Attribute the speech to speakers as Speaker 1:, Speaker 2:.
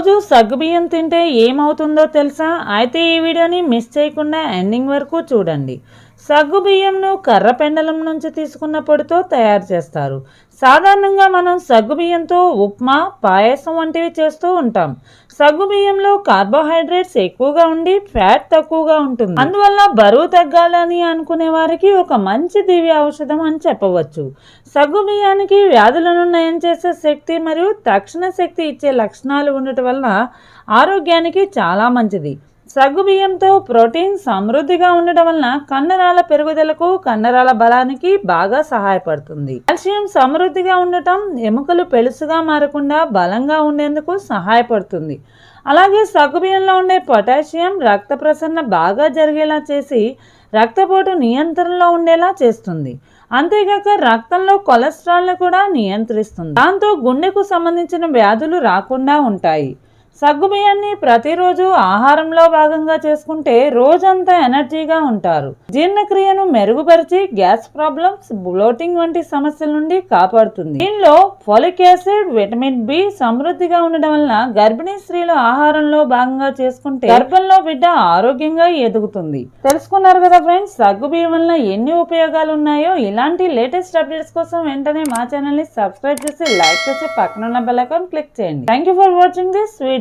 Speaker 1: రోజు సగ్గుబియ్యం తింటే ఏమవుతుందో తెలుసా? అయితే ఈ వీడియోని మిస్ చేయకుండా ఎండింగ్ వరకు చూడండి. సగ్గుబియ్యంను కర్ర పెండలం నుంచి తీసుకున్న పొడితో తయారు చేస్తారు. సాధారణంగా మనం సగ్గుబియ్యంతో ఉప్మా, పాయసం వంటివి చేస్తూ ఉంటాం. సగ్గుబియ్యంలో కార్బోహైడ్రేట్స్ ఎక్కువగా ఉండి ఫ్యాట్ తక్కువగా ఉంటుంది. అందువల్ల బరువు తగ్గాలని అనుకునే వారికి ఒక మంచి దివ్య ఔషధం అని చెప్పవచ్చు. సగ్గుబియ్యానికి వ్యాధులను నయం చేసే శక్తి మరియు తక్షణ శక్తి ఇచ్చే లక్షణాలు ఉండటం వల్ల ఆరోగ్యానికి చాలా మంచిది. సగ్గుబియ్యంతో ప్రోటీన్ సమృద్ధిగా ఉండటం వలన కండరాల పెరుగుదలకు, కండరాల బలానికి బాగా సహాయపడుతుంది. కాల్షియం సమృద్ధిగా ఉండటం ఎముకలు పెలుసుగా మారకుండా బలంగా ఉండేందుకు సహాయపడుతుంది. అలాగే సగ్గుబియ్యంలో ఉండే పొటాషియం రక్త ప్రసరణ బాగా జరిగేలా చేసి రక్తపోటు నియంత్రణలో ఉండేలా చేస్తుంది. అంతేగాక రక్తంలో కొలెస్ట్రాల్ను కూడా నియంత్రిస్తుంది. దాంతో గుండెకు సంబంధించిన వ్యాధులు రాకుండా ఉంటాయి. సగ్గుబియ్యాన్ని ప్రతిరోజు ఆహారంలో భాగంగా చేసుకుంటే రోజంతా ఎనర్జీగా ఉంటారు. జీర్ణక్రియను మెరుగుపరిచి గ్యాస్ ప్రాబ్లమ్స్, బ్లోటింగ్ వంటి సమస్యల నుండి కాపాడుతుంది. దీనిలో ఫోలిక్ యాసిడ్, విటమిన్ బి సమృద్ధిగా ఉండడం వలన గర్భిణీ స్త్రీలు ఆహారంలో భాగంగా చేసుకుంటే గర్భంలో బిడ్డ ఆరోగ్యంగా ఎదుగుతుంది. తెలుసుకున్నారు కదా ఫ్రెండ్స్, సగ్గుబియ్యం వలన ఎన్ని ఉపయోగాలు ఉన్నాయో. ఇలాంటి లేటెస్ట్ అప్డేట్స్ కోసం వెంటనే మా ఛానల్ ని సబ్స్క్రైబ్ చేసి, లైక్ చేసి, పక్కనున్న బెల్ ఐకాన్ క్లిక్ చేయండి. Thank you for watching this video.